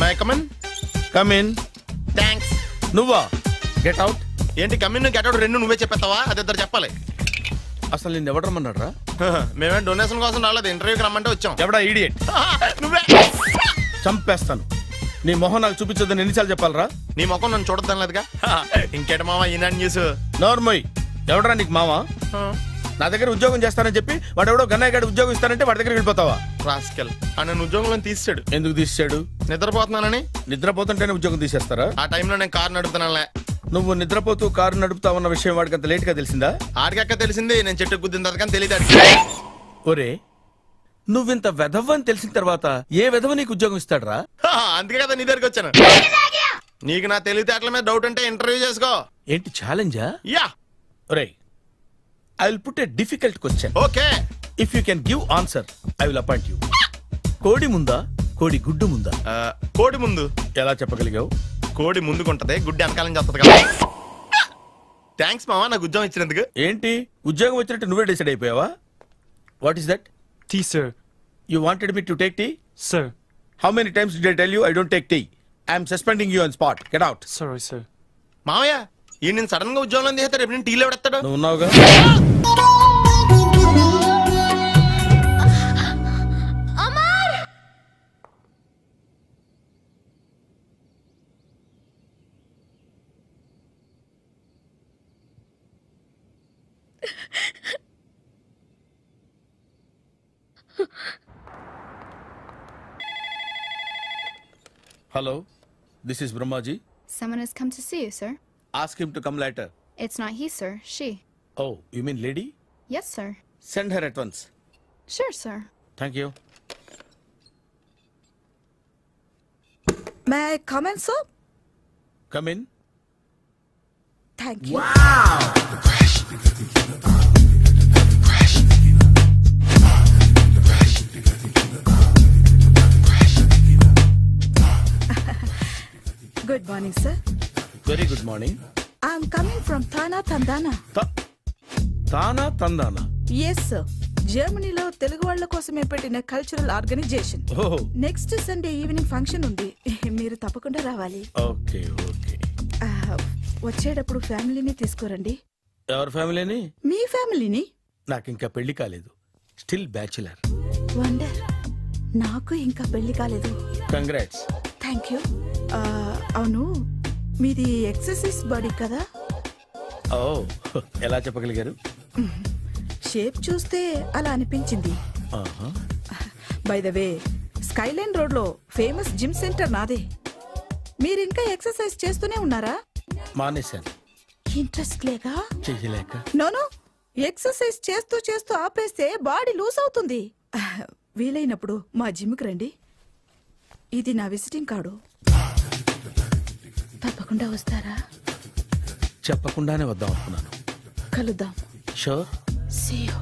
May come in. Come in. Thanks. నువ్వా? Get out. ఏంటి come in get out రెండు నువ్వే చెప్పేస్తావా? అది ఇద్దరు చెప్పాలి. అసలు నేను ఎవడు రమ్మన్నాడు రా? మేమే డొనేషన్ కోసం రాలేదు, ఇంటర్వ్యూకి రమ్మంటే వచ్చాం. ఎవడా ఈడియట్? నువ్వే. చంపేస్తాను. నీ మొహం నాకు చూపించొద్దని ఎన్నిసార్లు చెప్పాలరా? నీ ముఖం నన్ను చూడద్దాం లేదుగా. ఇంకేట మామ ఈనాడు న్యూస్. నోర్మోయ్. ఎవడరా నీకు మామ? నా దగ్గర ఉద్యోగం చేస్తానని చెప్పి వాడు ఎవడో గన్నయ్య గారి ఉద్యోగం ఇస్తానంటే వాడి దగ్గర వెళ్ళిపోతావా? రాస్కెల్. నన్ను ఉద్యోగంలో తీసాడు. ఎందుకు తీసాడు? నిద్రపోతున్నానని. నిద్రపోతుంటేనే ఉద్యోగం తీసేస్తారా? ఆ టైంలో నేను కారు నడుపుతున్నానులే. నువ్వు నిద్రపోతూ కారు నడుపుతా ఉన్న విషయం వాడికి అంత లేట్ గా తెలిసిందా? ఆడికక్క తెలిసింది, నేను చెట్టు గుద్దిన తర్వాత కానీ తెలియదు. ఒరే, నువ్వింత వెధవ్ అని తెలిసిన తర్వాత ఏ వెధవ నీకు ఉద్యోగం ఇస్తాడరా? అందుకే కదా నీ దగ్గరికి వచ్చాను. నీకు నా తెలివితేటల మీద డౌట్ అంటే ఇంటర్వ్యూ చేసుకో. ఏంటి ఛాలెంజా? యా. ఒరే, I will put a difficult question. Okay. If you can give answer I will appoint you. కోడి ముందా, కోడి గుడ్డు ముందా? కోడి ముందు. ఎలా చెప్పగలిగావు? కోడి ముందుకుంటది, గుడ్డి వెనకాలని చేస్తుంది కదా. థ్యాంక్స్ మామా నాకు ఉద్యోగం ఇచ్చినందుకు. ఏంటి ఉద్యోగం వచ్చినట్టు నువ్వే డిసైడ్ అయిపోయావా? What is that? Tea sir. You wanted me to take tea? Sir. How many times did I tell you I don't take tea? I am suspending you on spot. Get out. Sorry, sir. మామయ్య ఈ నేను sudden గా ఉద్యోగంలో తీస్తాడు. రేపు నేను టీలో పెడతాడు. నువ్వు ఉన్నావుగా? Hello, this is Brahmaji. Someone has come to see you, sir. Ask him to come later. It's not he, sir. She. Oh, you mean lady? Yes, sir. Send her at once. Sure, sir. Thank you. May I come in, sir? Come in. Thank you. Wow! Good morning, sir. Very good morning. I'm coming from Thana Tandana. Thana Tandana? Yes, sir. జర్మనీలో తెలుగు వాళ్ళ కోసమే పెట్టిన cultural organization. Next Sunday evening function ఉంది, మీరు తప్పకుండా రావాలి. Okay okay. వచ్చేటప్పుడు ఫ్యామిలీని తీసుకురండి. ఎవరి ఫ్యామిలీని? మీ ఫ్యామిలీని. నాకు ఇంకా పెళ్లి కాలేదు, స్టిల్ బ్యాచులర్. వండర్. నాకు ఇంకా పెళ్లి కాలేదు. కంగ్రాట్స్. Thank you. అవును, మీది ఎక్సర్సైజ్ బాడీ కదా? ఓ, ఎలా చెప్పగలిగారు? షేప్ చూస్తే అలా అనిపించింది. By the way, Skyline road లో ఫేమస్ జిమ్ సెంటర్ నాదే. మీరు ఇంకా ఎక్సర్సైజ్ చేస్తూనే ఉన్నారా? మానేశాను. ఇంట్రెస్ట్ లేక? చెయ్యలేక. నోను, ఎక్సర్సైజ్ చేస్తూ చేస్తూ ఆపేస్తే బాడీ లూజ్ అవుతుంది. వీలైనప్పుడు మా జిమ్కి రండి. ఇది నా విజిటింగ్ కార్డు. తప్పకుండా వస్తారా? చెప్పకుండానే వద్దాం అనుకున్నాను. కలుద్దాం. షూర్. See you.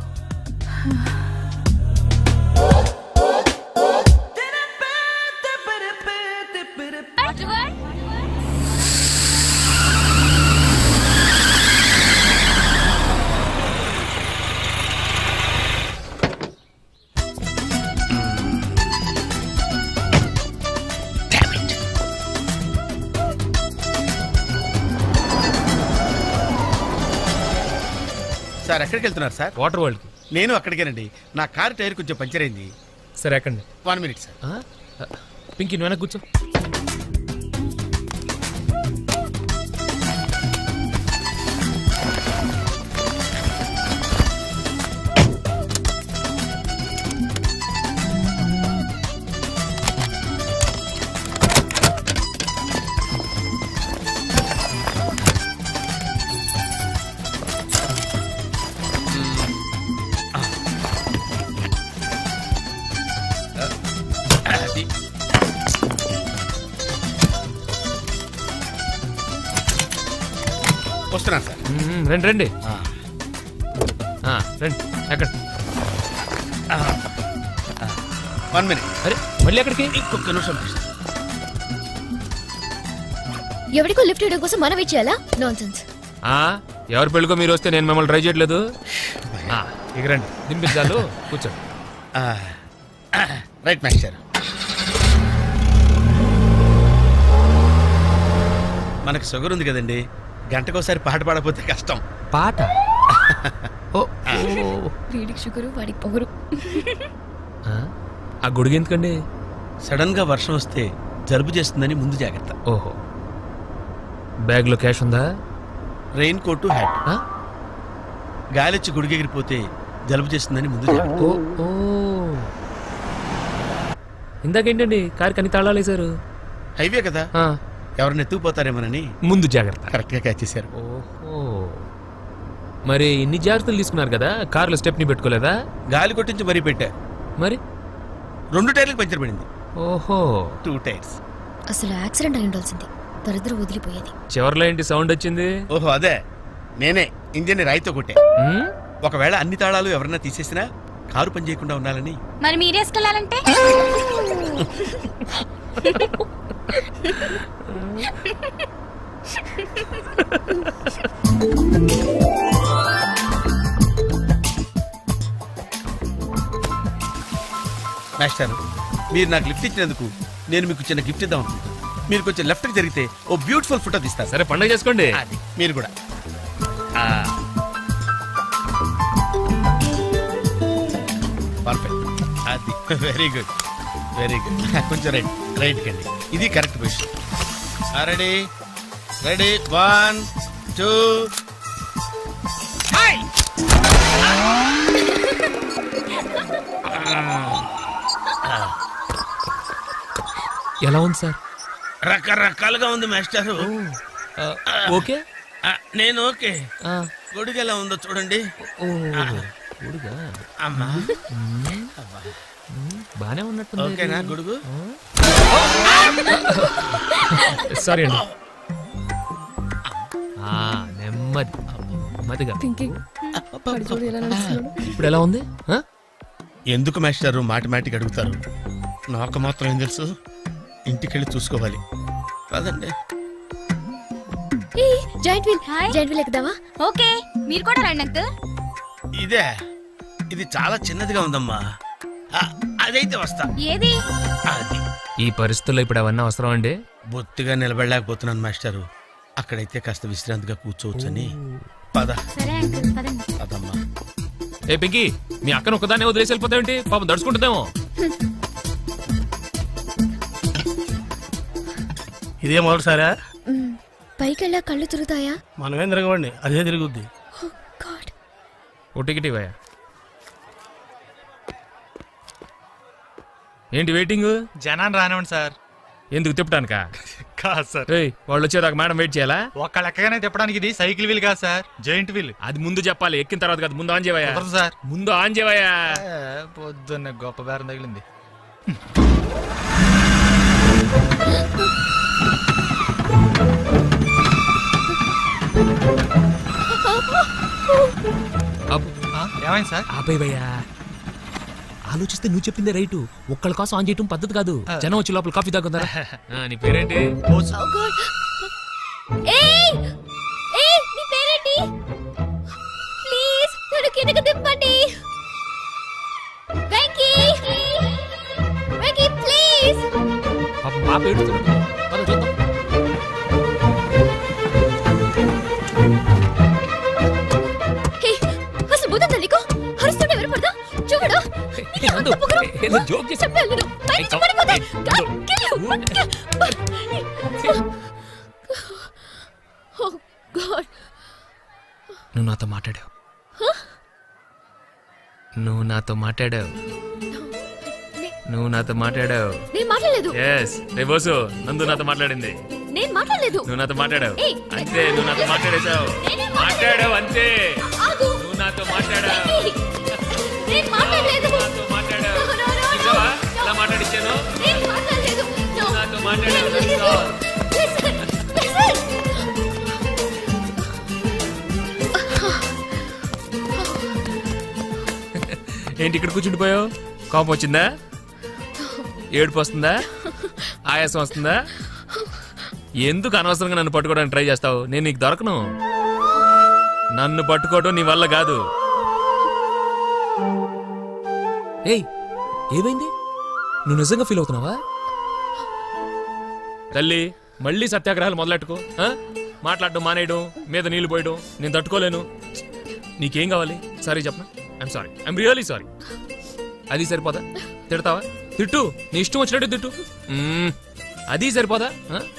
సార్ ఎక్కడికి వెళ్తున్నారు సార్? Water world. నేను అక్కడికేనండి. నా కార్ టైర్ కొంచెం పంచర్ అయింది. సరే ఎక్కండి. 1 minute సార్. పింకీ నువ్వు వెనక్కి కూర్చో. వస్తున్నాను సార్. రండి రండి రండి. ఎక్కడ? 1 minute. అరే మళ్ళీ ఎక్కడికి? ఇంకొక నిమిషం. ఎవరికో లిఫ్ట్ చేయడం కోసం మనం ఇచ్చేయాలా? నాన్సెన్స్. ఎవరి పెళ్ళికో మీరు వస్తే నేను మిమ్మల్ని ట్రై చేయట్లేదు. ఇక రండి, దింపించాలు. కూర్చోండి. Right master. మనకు షుగర్ ఉంది కదండి, గంటకోసారి పాట పాడకపోతే కష్టం. పాట వీడికి షుగరు వాడికి పొగరు. ఆ గొడుగు ఎందుకండి? సడన్ గా వర్షం వస్తే జలుబు చేస్తుందని ముందు జాగ్రత్త. ఓహో, బ్యాగ్ లో క్యాష్ ఉందా? Rain coat, hat. గాలిచ్చి గుడిగెగిరిపోతే జలుబు చేస్తుందని ముందు జాగ్రత్త. ఓ ఇందాకేంటండి కారు కని తాళాలు వేశారు? హైవే కదా, ఎవరిని ఎత్తుకుపోతారేమోనని ముందు జాగ్రత్త. కరెక్ట్ గా క్యాచ్ చేశారు. ఓహో, మరి ఇన్ని జాగ్రత్తలు తీసుకున్నారు కదా, కారులో స్టెప్ని పెట్టుకోలేదా? గాలి కొట్టించి మరీ పెట్టా. మరి 2 టైర్లకు పంచర్ పడింది. ఓహో, 2 టైర్స్. అసలు యాక్సిడెంట్ అయి ఉండాల్సింది, దరిద్రం వదిలిపోయేది. చివర్లో ఏంటి సౌండ్ వచ్చింది? ఓహో అదే, నేనే ఇంజిన్ రాయితో కొట్టే. ఒకవేళ అన్ని తాళాలు ఎవరన్నా తీసేసినా కారు పని చేయకుండా ఉండాలని. మరి మీరేసుకెళ్ళాలంటే మాస్టర్, మీరు నాకు లిఫ్ట్ ఇచ్చినందుకు నేను మీకు చిన్న గిఫ్ట్ ఇద్దాం అనుకుంటున్నాను. మీరు కొంచెం లెఫ్ట్కి జరిగితే ఓ బ్యూటిఫుల్ ఫోటో తీస్తారు. సరే, పండుగ చేసుకోండి. అది మీరు కూడా. పర్ఫెక్ట్, అది వెరీ గుడ్, వెరీ గుడ్. కొంచెం రైట్కి అండి, ఇది కరెక్ట్ పొజిషన్. Ready ready, 1 2. ఎలా ఉంది సార్? రకరకాలుగా ఉంది మాస్టారు. ఓకే, నేను ఓకే. గొడుగు ఎలా ఉందో చూడండి. అమ్మా బానే ఉన్నట్టు. ఓకేనా గొడుగు? సారీ అండి. నెమ్మది నెమ్మదిగా. ఇప్పుడు ఎలా ఉంది? ఎందుకు మాస్టారు మాటిమాటికి అడుగుతారు? నాకు మాత్రం ఏం తెలుసు, ఇంటికెళ్ళి చూసుకోవాలి. కాదండి, జాయింట్ వీల్ ఎక్కుదావా? ఓకే, మీరు కూడా రండి అంకుల్. ఇదే, ఇది చాలా చిన్నదిగా ఉందమ్మా. అదైతే వస్తా. ఏది? అది ఈ పరిస్థితుల్లో ఇప్పుడు అవన్నీ అవసరం అండి? బొత్తిగా నిలబడలేకపోతున్నాను మాస్టారు. అక్కడైతే కాస్త విశ్రాంతిగా కూర్చోవచ్చని. పద. సరే అంకుల్, పదండి. పదమ్మా. ఏ పింకీ, మీ అక్కను ఒకదాన్ని వదిలేసి వెళ్ళిపోతావేంటి? పాపం దడుచుకుంటుందేమో. ఇదే మొదటిసారా? పైకి వెళ్ళా కళ్ళు తిరుగుతాయా? మనమేం తిరగవండి, అదే తిరుగుద్ది. ఓ టికెట్ ఇవ్వయా. ఏంటి వెయిటింగ్? జనాన్ని రానివ్వండి సార్. ఎందుకు తిప్పడానికా? కాదు సార్. వాళ్ళు వచ్చేదాకా మేడం వెయిట్ చేయాలా? ఒక్క లెక్కగానే తిప్పడానికి ఇది సైకిల్ వీల్ కాదు సార్, జాయింట్ వీల్. అది ముందు చెప్పాలి, ఎక్కిన తర్వాత కాదు. ముందు ఆన్ చేయవయ్యా సార్. ముందు ఆన్ చేయవయ్యా. పొద్దున్న గొప్ప బేరం తగిలింది. ఏమైంది సార్? ఆపేవయ్యా. ఆలోచిస్తే నువ్వు చెప్పిందే రైటు. ఒక్కళ్ళ కోసం ఆన్ చేయటం పద్ధతి కాదు. జనం వచ్చి లోపల కాఫీ తాగుతారా? నీ పేరేంటి? ప్లీజ్ నన్ను కిందకి దింపండి. వెంకీ, వెంకీ ప్లీజ్. పాప ఏడుస్తుంది. పద చూద్దాం. అసలు బుద్ధం నీకు? అరుస్తుంటే ఎవరు పడదా? చూడు, జోక్ చేసి నువ్వు నాతో మాట్లాడావు. నువ్వు నాతో మాట్లాడావు. నువ్వు నాతో మాట్లాడావు. నేను మాట్లాడలేదు. ఎస్ రే బోసు, నందు నాతో మాట్లాడింది. నేను మాట్లాడలేదు. నువ్వు నాతో మాట్లాడావు అంతే. నువ్వు నాతో మాట్లాడేశావు. మాట్లాడావు అంతే. నువ్వు నాతో మాట్లాడావు. నేను మాట్లాడలేదు. నాతో మాట్లాడావు. నిజమా? ఎలా మాట్లాడించాను? నేను మాట్లాడలేదు. నువ్వు నాతో మాట్లాడావు. ఏంటి ఇక్కడ కూర్చుండిపోయావు? కోపం వచ్చిందా? ఏడుపు వస్తుందా? ఆయాసం వస్తుందా? ఎందుకు అనవసరంగా నన్ను పట్టుకోవడానికి ట్రై చేస్తావు? నేను నీకు దొరకను. నన్ను పట్టుకోవడం నీ వల్ల కాదు. ఏయ్, ఏమైంది? నువ్వు నిజంగా ఫీల్ అవుతున్నావా? తల్లి, మళ్ళీ సత్యాగ్రహాలు మొదలెట్టుకో. మాట్లాడడం మానేయడం, మీద నీళ్లు పోయడం నేను తట్టుకోలేను. నీకేం కావాలి? సారీ చెప్పనా? I'm sorry, I'm really sorry. అది సరిపోదా? తిడతావా? తిట్టు, నీ ఇష్టం వచ్చినట్టు తిట్టు. అది సరిపోదా?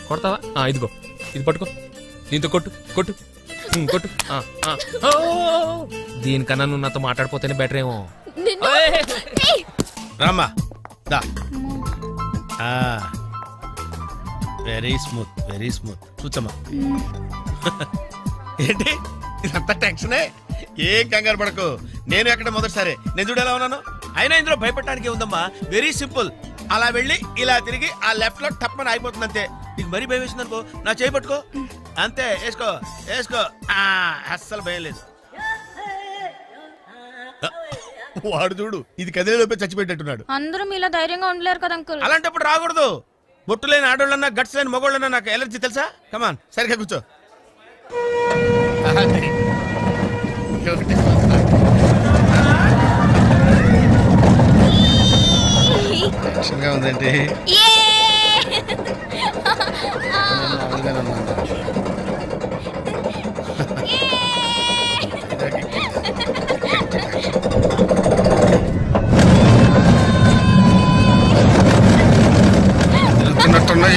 కొడతావా? ఇదిగో, ఇది పట్టుకో, దీంతో కొట్టు కొట్టు కొట్టు. దీనికన్నా నువ్వు నాతో మాట్లాడిపోతేనే బెటర్ ఏమో. రామ్మా దా. Very smooth, very smooth. కూర్చోమ్మా. ఏంటి ఇదంతా టెన్షనే? ఏం కంగారు పడకు, నేను ఎక్కడ మొదటిసారి. నేను చూడు ఎలా ఉన్నాను. అయినా ఇందులో భయపడటానికి ఉందమ్మా. Very simple. అలా వెళ్ళి ఇలా తిరిగి ఆ లెఫ్ట్ లో టప్పని అయిపోతుంది అంతే. నీకు మరీ భయం వేసింది అనుకో, నా చేయి పట్టుకో అంతే. వేసుకో వేసుకో. అస్సలు భయం లేదు. వాడు చూడు, ఇది కదిలేలోపే చచ్చిపెట్టేట్టున్నాడు. అందరూ మీలా ధైర్యంగా ఉండలేరు కదా అంకుల్. అలాంటప్పుడు రాకూడదు. బొట్టు లేని ఆడోళ్ళన్నా, గట్స్ లేని మగోళ్ళన్నా నాకు ఎలర్జీ తెలుసా? కమాన్, సరిగ్గా కూర్చో. టెన్షన్గా ఉందంటే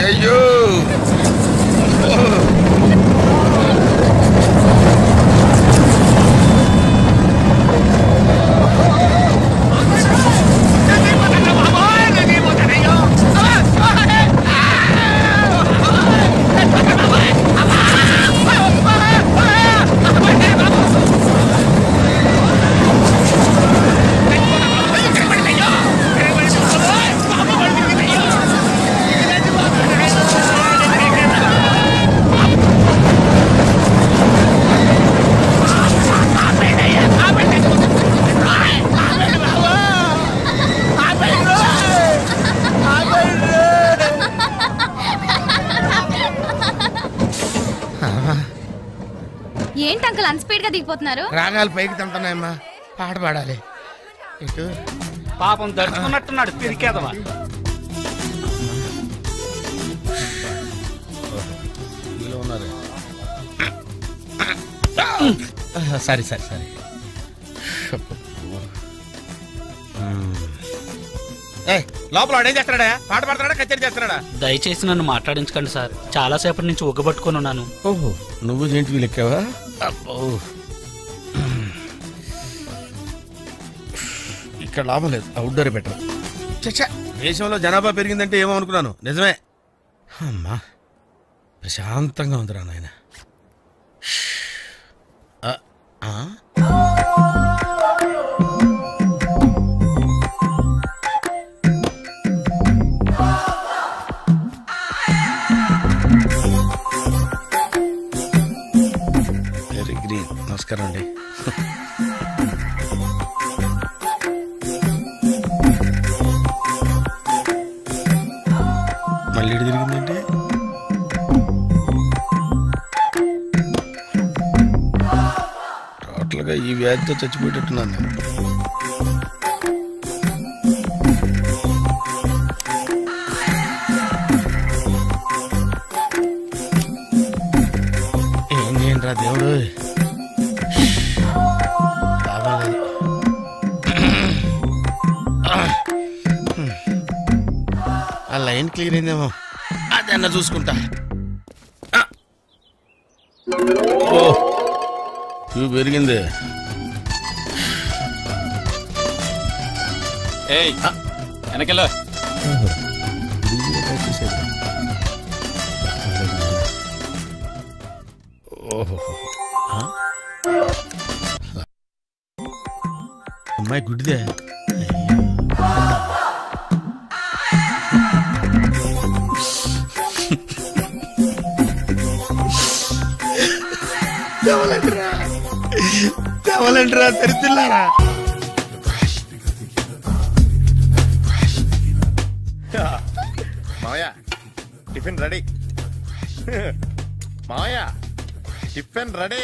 అయ్యో ఏంటి అంకుల్ అన్స్పీడ్ గా దిగిపోతున్నారు? రాగాలు పైకి తంటున్నాయమ్మా, పాట పాడాలి. ఇటు పాపం దడుచుకున్నట్టున్నాడు పిరికేదవా. సరే సరే సరే. లోపల వాడు ఏం చేస్తున్నాడా? పాట పాడుతున్నాడా, కచేరీ చేస్తున్నాడా? దయచేసి నన్ను మాట్లాడించకండి సార్, చాలా సేపటి నుంచి ఉగ్గబట్టుకొని ఉన్నాను. ఓహో, నువ్వు జేంటి లెక్కావా? అబ్బో, ఇక్కడ లాభం లేదు, అవుట్డోర్ బెటర్. చచ్చా, దేశంలో జనాభా పెరిగిందంటే ఏమో అనుకున్నాను. నిజమే. అమ్మా, ప్రశాంతంగా ఉందిరా నాయన. Very green. నమస్కారం అండి. మళ్ళీ తిరిగిందండి. టోటల్గా ఈ వ్యాధితో చచ్చిపోయేటట్టున్నాను నేను. ఏం చేయండి రా దేవుడు, బాగాలేదు. ఆ లైన్ క్లియర్ అయిందేమో, అదన్నా చూసుకుంటా. ఓ, ఇవి పెరిగింది. వెనకెళ్ళ ఓహో, అమ్మాయి గుడ్డిదే. తెవలంటరా తెరుతున్నారా? మావయ్య టిఫిన్ రెడీ. మావయ్య టిఫిన్ రెడీ.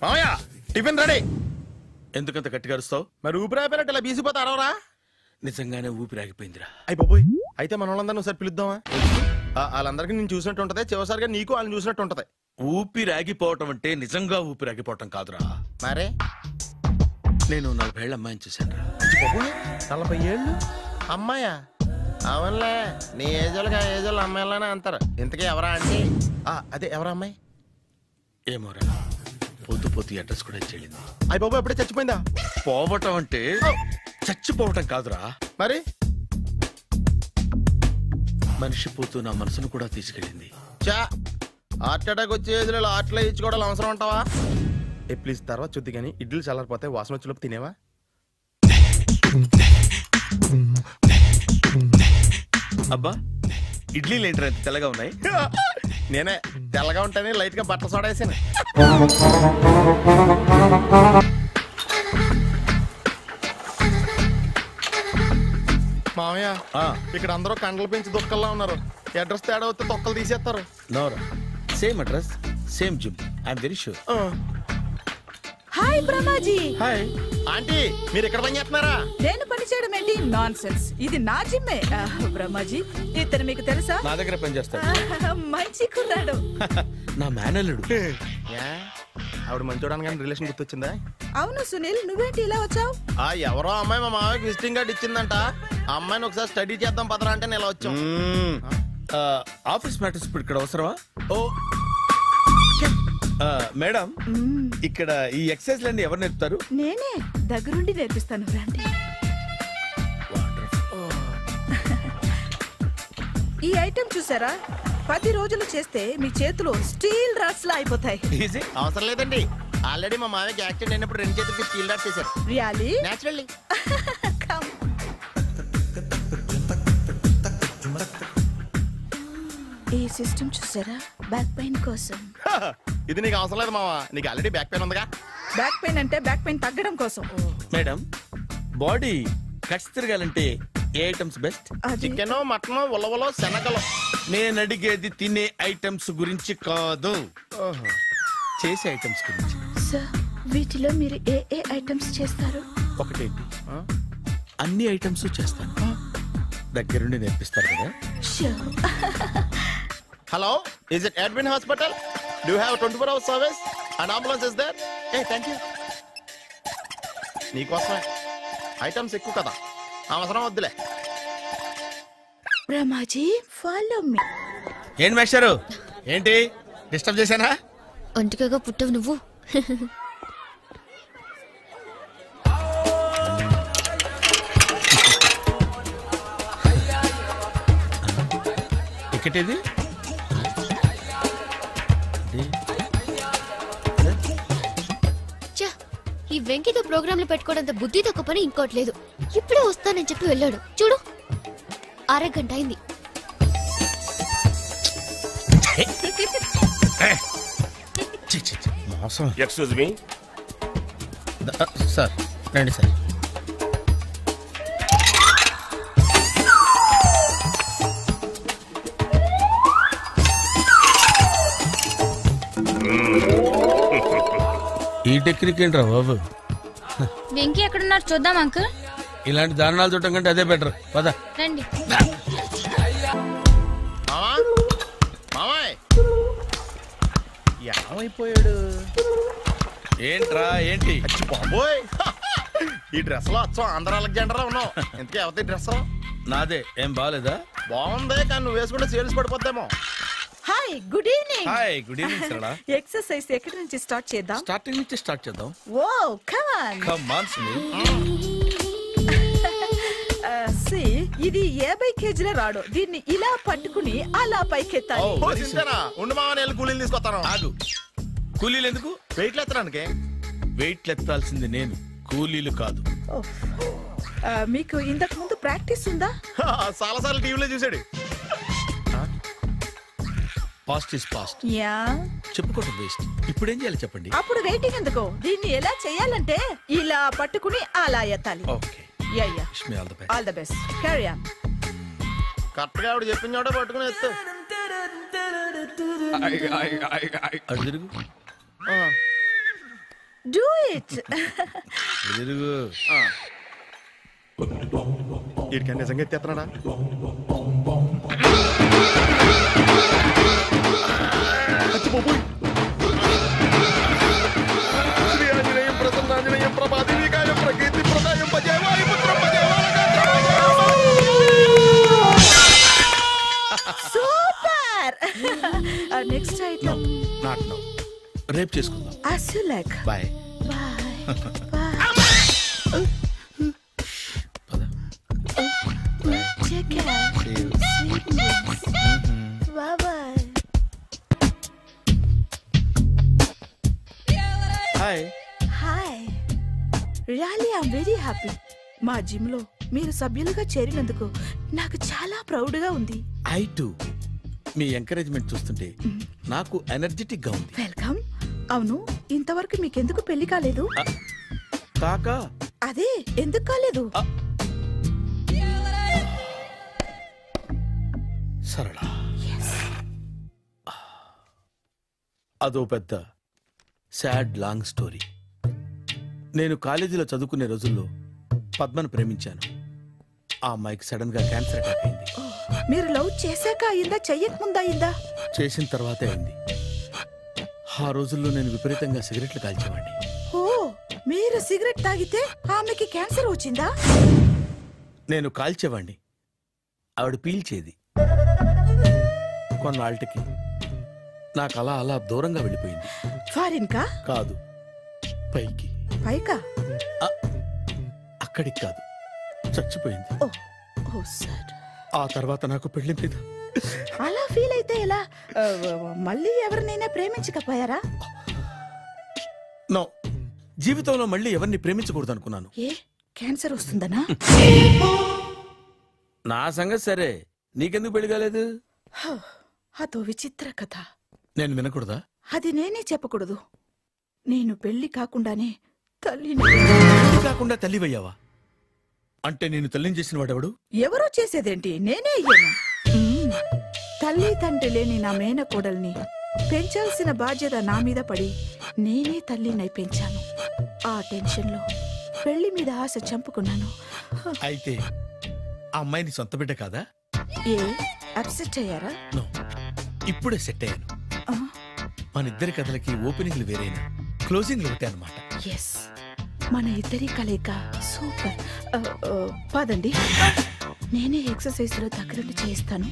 మావయ్య టిఫిన్ రెడీ. ఎందుకంత గట్టిగా అరుస్తావు? మరి ఊపిరాయిపోయినట్టు ఇలా బీసిపోతే అరవరా? నిజంగానే ఊపిరాగిపోయిందిరా. అయిపోయి అయితే మన వాళ్ళందరినీ ఒకసారి పిలుద్దామా? వాళ్ళందరికీ నేను చూసినట్టు ఉంటది, చివరిసారిగా నీకు వాళ్ళని చూసినట్టు ఉంటది. ఊపిరాగిపోవటం అంటే నిజంగా ఊపిరాగిపోవటం కాదురా. మరే నేను 40 ఏళ్ళ అమ్మాయిని చూశాను. 40 ఏళ్ళు అమ్మాయా? అవునులే, నీ ఏజోళ్ళకి ఆ ఏజోళ్ళు అమ్మాయిలానే అంటారు. ఇంతకీ ఎవరా అంటే? అదే ఎవరా అమ్మాయి? ఏమోరా, పొద్దు పొద్దు అడ్రస్ కూడా చెల్లింది. అయ్య బాబు ఎప్పుడే చచ్చిపోయిందా? పోవటం అంటే చచ్చిపోవటం కాదురా, మరి మనిషి పోతూ నా మనసును కూడా తీసుకెళ్ళింది. చా, హార్ట్ అటాక్ వచ్చే ఏజ్లో హార్ట్లో ఇచ్చుకోవడం అవసరం ఉంటావా? ప్లీజ్ తర్వాత చూద్ది కానీ ఇడ్లీ చల్లారిపోతే వాసన వచ్చేలోపు తినేవా? అబ్బా, ఇడ్లీలు ఏంట్రా ఇంత తెల్లగా ఉన్నాయి? నేనే తెల్లగా ఉంటానే లైట్ గా బట్టలు సోడా వేసాను. మామయ్య, ఇక్కడ అందరూ కండలు పెంచి దుక్కల్లా ఉన్నారు. అడ్రస్ తేడా వస్తే తొక్కలు తీసేస్తారు. నోరా, same address same gym, I'm very sure. Hi Brahmaji. Hi aunty, మీరు ఇక్కడ పని చేస్తున్నారా? నేను పని చేయడం ఏంటి? నాన్ సెన్స్, ఇది నా జిమ్మే. బ్రహ్మాజీ, ఇతను మీకు తెలుసా? నా దగ్గర పని చేస్తాడు. మంచి కుర్రాడు. నా మేనల్లుడు. ఆవిడ మంచోడానికి కానీ రిలేషన్ గుర్తొచ్చిందా? అవును సునీల్, నువ్వేంటి ఇలా వచ్చావు? ఎవరో అమ్మాయి మా మామయ్యకి విజిటింగ్ కార్డ్ ఇచ్చిందంట. ఆ అమ్మాయిని ఒకసారి స్టడీ చేద్దాం పదరా అంటే నేను ఇలా వచ్చాం. ఆఫీస్ మ్యాటర్స్ ఇప్పుడు ఇక్కడ అవసరమా? ఓ మేడం, ఇక్కడ ఈ ఎక్సర్సైజ్ లన్నీ ఎవరు నేర్పుతారు? నేనే దగ్గరుండి నేర్పిస్తాను, రండి. ఈ ఐటెం చూసారా? 10 రోజులు చేస్తే మీ చేతులు స్టీల్ రాట్స్ లా అయిపోతాయి. అవసరం లేదండి, ఆల్రెడీ మా మామయ్యకి యాక్సిడెంట్ అయినప్పుడు 2 చేతులకి స్టీల్ డాట్ చేశారు. రియల్లీ? నేచురల్లీ. ఈ సిస్టమ్ చూసారా? బ్యాక్ పెయిన్ కోసం. ఇది నీకు అవసరం లేదు మావా, నీకు ఆల్రెడీ బ్యాక్ పెయిన్ ఉందిగా. బ్యాక్ పెయిన్ అంటే బ్యాక్ పెయిన్ తగ్గడం కోసం. మేడం, బాడీ కట్స్ తిరగాలంటే ఏ ఐటమ్స్ బెస్ట్? చికెన్, మటన్, ఉలవలో, శనగలు. నేను అడిగేది తినే ఐటమ్స్ గురించి కాదు, చేసే ఐటమ్స్ గురించి. సార్, వీటిలో మీరు ఏ ఏ ఐటమ్స్ చేస్తారు? ఒకటేంటి, అన్ని ఐటమ్స్ చేస్తాను. దగ్గరుండి నేర్పిస్తారు కదా. Hello, is it admin hospital? Do you have 24 hours service and ambulance is there? Thank you. నీకోసమే ఐటమ్స్ ఎక్కువ కదా, అవసరం వద్దులే. Brahmaji, follow me. ఏంటి మేస్టారు, ఏంటి డిస్టర్బ్ చేశానా? ఒంటికగా పుట్టవు నువ్వు. టికెట్ ఇది? ఈ వెంకితో ప్రోగ్రాంలు పెట్టుకోవడంత బుద్ధి తక్కువ పని ఇంకోటి లేదు. ఇప్పుడే వస్తానని చెప్పి వెళ్ళాడు చూడు, అరగంట అయింది. మోసం. ఎక్స్క్యూజ్ మీ సార్, రండి సార్. ఈ టెక్నిక్ ఏంట్రా బాబు? వెంకీ ఎక్కడున్నారు చూద్దాం అంకుల్. ఇలాంటి దారుణాలు చూడటం కంటే అదే బెటర్. పద రండి. ఏమైపోయాడు? ఏంట్రా, ఏంటి? బాబోయ్, ఈ డ్రెస్ లో వచ్చాం ఆంధ్ర అలెగ్జాండర్ ఉన్నావు. ఇంతకీ ఎవరి డ్రెస్? నాదే. ఏం బాగాలేదా? బాగుంది, కానీ నువ్వు వేసుకుంటే సేల్స్ పడిపోద్దేమో. Hi, good evening. Hi, good evening Sarala. Exercise ఎక్కడి నుంచి స్టార్ట్ చేద్దాం? స్టార్టింగ్ నుంచి స్టార్ట్ చేద్దాం. Oh come on. Come on Sunil. ఇది 50 కేజీల రాడు. దీన్ని ఇలా పట్టుకుని అలా పైకెత్తాలి. ఉండు మామ, నేను కూలీలు తీసుకొస్తాను. ఆగు, కూలీలు ఎందుకు? వెయిట్ ఎత్తడానికి. వెయిట్ ఎత్తాల్సింది నేను, కూలీలు కాదు. మీకు ఇంతకు ముందు ప్రాక్టీస్ ఉందా? చాలా సార్లు టీవీలో చూసాడు. Past is past. యా, చెప్పుకోవడం వేస్ట్. ఇప్పుడు ఏం చేయాలి చెప్పండి. అప్పుడు వెయిటింగ్ ఎందుకు? దీన్ని ఎలా చేయాలంటే ఇలా పట్టుకుని అలా ఎత్తాలి. Okay, yeah yeah, all the best. Carry on. Correct గా ఆవిడ చెప్పిన చోట పట్టుకుని ఎత్తు. అటు తిరుగు. Do it. తిరుగు. వీడికి నిజంగా ఎత్తేస్తున్నాడా? Super. Next item not no, రేపు చేసుకుందాం. as you like. Bye. Take care. Sweet dreams. Bye bye. Hi. Hi. Really, I'm very happy. మా జిమ్ లో మీరు సభ్యులుగా చేరినందుకు నాకు చాలా ప్రౌడ్ గా ఉంది. I to. మీ ఎంకరేజ్మెంట్ చూస్తుంటే నాకు ఎనర్జెటిక్ గా ఉంది. వెల్కమ్. అవును, ఇంతవరకు మీకెందుకు పెళ్లి కాలేదు? కాకా అదే ఎందుకు కాలేదు? సరళ, అదో పెద్ద సాడ్ లాంగ్ స్టోరీ. నేను కాలేజీలో చదువుకునే రోజుల్లో పద్మను ప్రేమించాను. ఆ అమ్మాయికి సడన్ గా క్యాన్సర్ అటాక్ అయింది. మీరు లవ్ చేశాక అయిందా, చెయ్యక ముందా అయిందా? చేసిన తర్వాతే అయింది. ఆ రోజుల్లో నేను విపరీతంగా సిగరెట్లు కాల్చేవాడిని. ఓ, మీరు సిగరెట్ తాగితే ఆమెకి క్యాన్సర్ వచ్చిందా? నేను కాల్చేవాడిని, ఆవిడ పీల్చేది. కొన్నాళ్ళకి నాకు అలా అలా దూరంగా వెళ్ళిపోయింది. ఫారిన్ కా? కాదు, పైకి. పైకా? అక్కడికి కాదు, చచ్చిపోయింది. ఓ సార్. ఆ తర్వాత నాకు పెళ్లి మీద. అలా ఫీల్ అయితే ఎలా? మళ్ళీ ఎవరినైనా ప్రేమించకపోయారా? నో, జీవితంలో మళ్ళీ ఎవరిని ప్రేమించకూడదు అనుకున్నాను. ఏ, క్యాన్సర్ వస్తుందనా? నా సంగతి సరే, నీకెందుకు పెళ్లి కాలేదు? అదో విచిత్ర కథ. నేను వినకూడదా? అది నేనే చెప్పకూడదు. నేను పెళ్లి కాకుండానే తల్లిని. పెళ్లి కాకుండా తల్లివయ్యావా? అంటే నేను తల్లిని చేసిన వాడెవడు? ఎవరో చేసేదేంటి, నేనే అయ్యాను. తల్లి తండ్రి లేని నా మేనకోడల్ని పెంచాల్సిన బాధ్యత నా మీద పడి నేనే తల్లినై పెంచాను. ఆ టెన్షన్ లో పెళ్లి మీద ఆశ చంపుకున్నాను. అయితే ఆ అమ్మాయిని సొంత బిడ్డ కాదా? ఏ, అప్సెట్ అయ్యారా? నో, ఇప్పుడే సెట్ అయ్యాను. మన ఇద్దరి కథలకి ఓపెనింగ్లు వేరైనా క్లోజింగ్లు ఒకటే అన్నమాట. ఎస్, మన ఇద్దరి కలయిక సూపర్. పదండి, నేనే ఎక్సర్సైజ్ లో దగ్గరుండి చేయిస్తాను.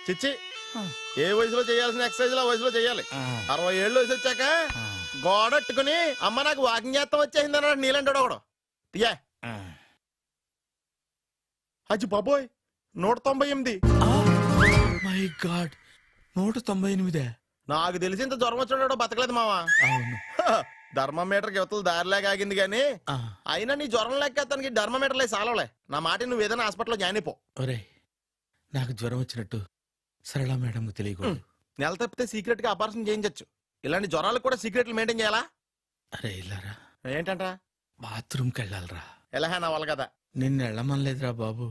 చిచ్చి, ఏ వయసులో చేయాల్సిన ఎక్సర్సైజ్ ఆ వయసులో చేయాలి. 60 ఏళ్ళు వయసు వచ్చాక గోడట్టుకుని అమ్మ నాకు వాకింగ్ చేస్తాం వచ్చేసింది అన్నాడు నీలంటాడు ఒకడు. తీయా అచ్చి బాబోయ్, 198. My God, 198. నాకు తెలిసి ఇంత జ్వరం వచ్చాడు బతకలేదు మావా. అవును, ధర్మమీటర్ యువతలు దారిలాగా ఆగింది గాని అయినా నీ జ్వరం లెక్క అతనికి ధర్మమీటర్లే సాలవలే. నా మాట నువ్వు ఏదైనా హాస్పిటల్లో జాయిన్ అయిపో. ఒరే, నాకు జ్వరం వచ్చినట్టు సరళ మేడం తెలియకూడదు. నెల తప్పితే సీక్రెట్ గా ఆపరేషన్ చేయించచ్చు. ఇలాంటి జ్వరాలకు కూడా సీక్రెట్లు మెయింటైన్ చేయాలా? అరే ఇల్లారా, ఏంటంట? బాత్రూమ్కి వెళ్ళాలరా. ఎలాహా నా వాళ్ళ కదా. నిన్ను వెళ్ళమనలేదురా బాబు,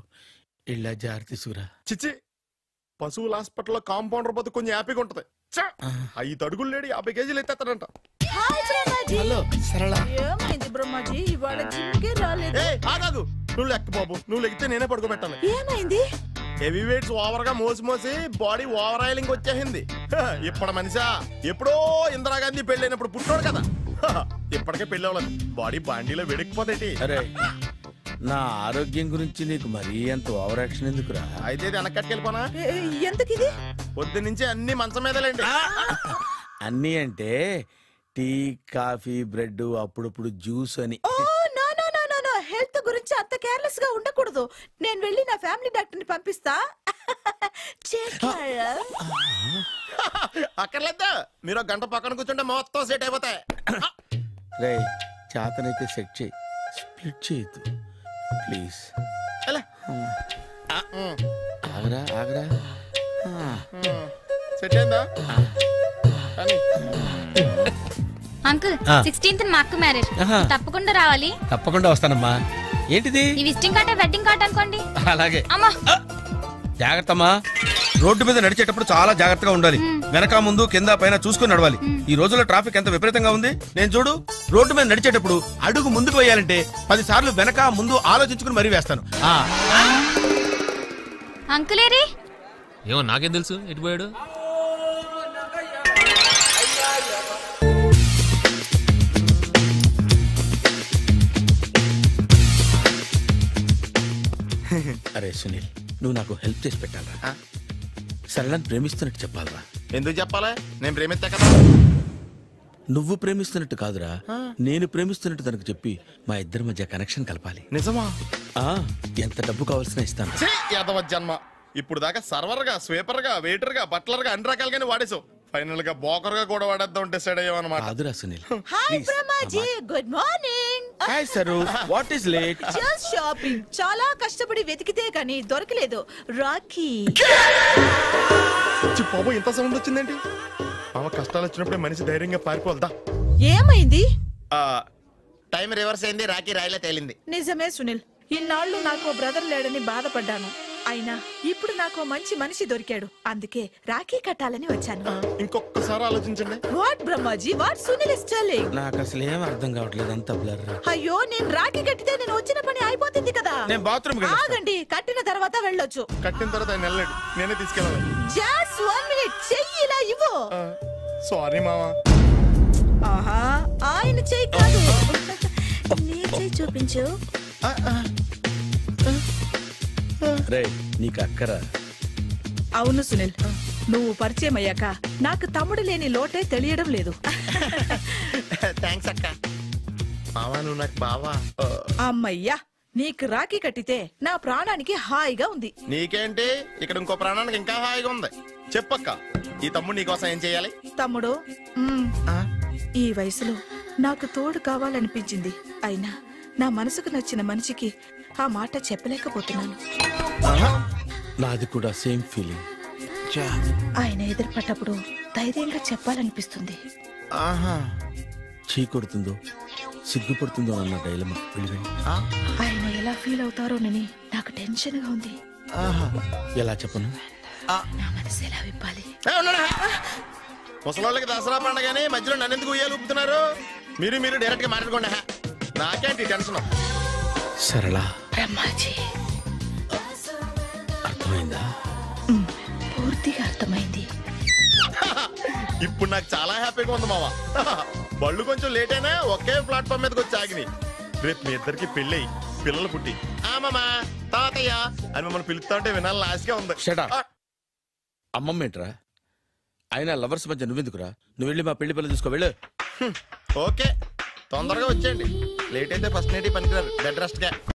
ఇళ్ళ జారి తీసుకురా. చిచ్చి, పశువుల హాస్పిటల్లో కాంపౌండర్ బతు కొంచెం హ్యాపీగా ఉంటది. 5 అడుగులు లేడి 50 కేజీలు ఎత్తేస్తాడంట. హలో సరళ. ఏమైంది బ్రహ్మాజీ, ఇవాళ జిమ్కే రాలేదు? ఆగాదు, నువ్వు లెక్క బాబు, నువ్వు లెక్కితే నేనే పడుకోబెట్టాలి. ఏమైంది? హెవీ వెయిట్స్ ఓవర్ గా మోసి మోసి బాడీ ఓవర్ ఆయిలింగ్ వచ్చేసింది. ఇప్పుడు మనిషా ఎప్పుడో ఇందిరాగాంధీ పెళ్ళైనప్పుడు పుట్టాడు కదా, ఇప్పటికే పెళ్ళి అవ్వలేదు. బాడీ బాండీలో వెడికిపోతేటి. అరే, నా ఆరోగ్యం గురించి నీకు మరీ అంత ఓవర్ యాక్షన్ ఎందుకురా? అయితే ఇది వెనకట్టుకెళ్ళిపోనా? ఎందుకు ఇది? పొద్దు నుంచి అన్ని మంచం మీదలేండి. అన్ని అంటే టీ, కాఫీ, బ్రెడ్, అప్పుడప్పుడు జ్యూస్ అని. సీరియస్ గా ఉండకూడదు. నేను వెళ్ళి నా ఫ్యామిలీ డాక్టర్ ని పంపిస్తా. అక్కర్లేదా, మీరు ఒక గంట పక్కన కూర్చుంటే మొత్తం సెట్ అయిపోతాయి. రే చేతనైతే సెట్ చేయి, స్ప్లిట్ చేయొద్దు ప్లీజ్. ఆగరా ఆగరా. సెట్ అయిందా? అంకుల్ 16th మా అక్క మ్యారేజ్, తప్పకుండా రావాలి. తప్పకుండా వస్తానమ్మా. ఏంటిది? ఈ విజిటింగ్ కార్డ్ వెడ్డింగ్ కార్డ్ అనుకోండి. అలాగే. అమ్మా జాగ్రత్తమ్మా. రోడ్డు మీద నడిచేటప్పుడు చాలా జాగ్రత్తగా ఉండాలి. వెనక ముందు కింద పైన చూసుకుని నడవాలి. ఈ రోజుల్లో ట్రాఫిక్ ఎంత విపరీతంగా ఉంది. నేను చూడు, రోడ్డు మీద నడిచేటప్పుడు అడుగు ముందుకు వేయాలంటే 10 సార్లు వెనక ముందు ఆలోచించుకుని మరీ వేస్తాను. అంకులేరి ఏమో నాకేం తెలుసు ఎటు పోయాడు. అరే సునీల్, నువ్వు నాకు హెల్ప్ చేసి పెట్టాలరా. సరళని ప్రేమిస్తున్నట్టు చెప్పాలరా. ఎందుకు చెప్పాలా? నేను ప్రేమిస్తా కదా. నువ్వు ప్రేమిస్తున్నట్టు కాదురా, నేను ప్రేమిస్తున్నట్టు తనకు చెప్పి మా ఇద్దరి మధ్య కనెక్షన్ కలపాలి. నిజమా? ఎంత డబ్బు కావాల్సిన ఇస్తాను. యాదవ జన్మ. ఇప్పుడు దాకా సర్వర్ గా, స్వీపర్ గా, వెయిటర్ గా, బట్లర్ గా అన్ని రకాలుగానే వాడేసావు. ఫైనల్ గా బోకర్ గా కూడా వాడేద్దాం డిసైడ్ అయ్యామన్నమాట. కాదురా Sunil. Hi Brahmaji, good morning. Hi sir, what is late? Just shopping. చాలా కష్టపడి వెతికితే కానీ దొరకలేదు. రాఖీ. బాబు ఇంత సౌండ్ వచ్చిందేంటి? మామ కష్టాలు వచ్చినప్పుడే మనిషి ధైర్యంగా పారిపోల్దా. ఏమైంది? టైం రివర్స్ అయింది, రాఖీ రాయిలా తేలింది. నిజమే సునీల్, ఇన్నాళ్ళు నాకు బ్రదర్ లేడని బాధపడ్డాను. అయినా ఇప్పుడు నాకు మంచి మనిషి దొరికాడు. అందుకే రాఖీ కట్టాలని వచ్చాను. ఇంకొకసారి ఆలోచించండి. What Brahmaji, what Sunil is telling? నాకు అసలు ఏం అర్థం కావట్లేదు, అంత బ్లర్. అయ్యో, నేను రాఖీ కట్టితే నేను వచ్చిన పని అయిపోతుంది కదా. నేను బాత్రూమ్ ఆగండి, కట్టిన తర్వాత వెళ్ళొచ్చు. కట్టిన తర్వాత ఆయన వెళ్ళాడు, నేనే తీసుకెళ్ళాలి. జస్ట్ 1 minute, చెయ్యి ఇలా ఇవ్వు. సారీ మామా. ఆహా, ఆయన చెయ్యి కాదు, నీ చెయ్యి చూపించు. రే నీకు అక్కరా? అవును సునీల్, నువ్వు పరిచయం అయ్యాక నాకు తమ్ముడు లేని లోటే తెలియడం లేదు. థ్యాంక్స్ అక్క. మావా నువ్వు నాకు బావా. అమ్మయ్యా, నీకు రాఖీ కట్టితే నా ప్రాణానికి హాయిగా ఉంది. నీకేంటి, ఇక్కడ ఇంకో ప్రాణానికి ఇంకా హాయిగా ఉంది. చెప్పక్క, ఈ తమ్ముడు నీకోసం ఏం చెయ్యాలి? తమ్ముడు, ఈ వయసులో నాకు తోడు కావాలనిపించింది. అయినా నా మనసుకు నచ్చిన మనిషికి ఆ మాట చెప్పలేకపోతున్నాను. నాది కూడా సేమ్ ఫీలింగ్. ఆయన ఎదురుపడ్డప్పుడు ధైర్యంగా చెప్పాలనిపిస్తుంది. చీ కొడుతుందో సిగ్గుపడుతుందో అన్న డైలమా. ఆయన ఎలా ఫీల్ అవుతారోనని నాకు టెన్షన్ గా ఉంది. ఎలా చెప్పను? నా మనసు ఎలా విప్పాలి? ముసలోళ్ళకి దసరా పండగని మధ్యలో నన్ను ఎందుకు ఉయ్యాలు ఊపుతున్నారు? మీరు డైరెక్ట్ గా మాట్లాడుకోండి. నాకేంటి టెన్షన్? సరళ, బ్రహ్మాజీ, అర్థమైందా? పూర్తిగా అర్థమైంది. ఇప్పుడు నాకు చాలా హ్యాపీగా ఉంది మావా. బళ్ళు కొంచెం లేట్ అయినా ఒకే ప్లాట్ఫామ్ మీదకి వచ్చి ఆగినాయి. రేపు మీ ఇద్దరికి పెళ్ళి పిల్లలు పుట్టి మామా తాతయ్య అని మమ్మల్ని పిలుస్తా ఉంటే వినాలని ఆశగా ఉంది. అమ్మమ్మ ఏంట్రా? అయినా లవర్స్ మధ్య నువ్వెందుకురా? నువ్వు వెళ్ళి మా పెళ్లి పిల్లలు చూసుకో, వెళ్ళు. ఓకే, తొందరగా వచ్చేయండి. లేట్ అయితే ఫస్ట్ నైట్ పనికిరారు, బెడ్ రెస్ట్ గా.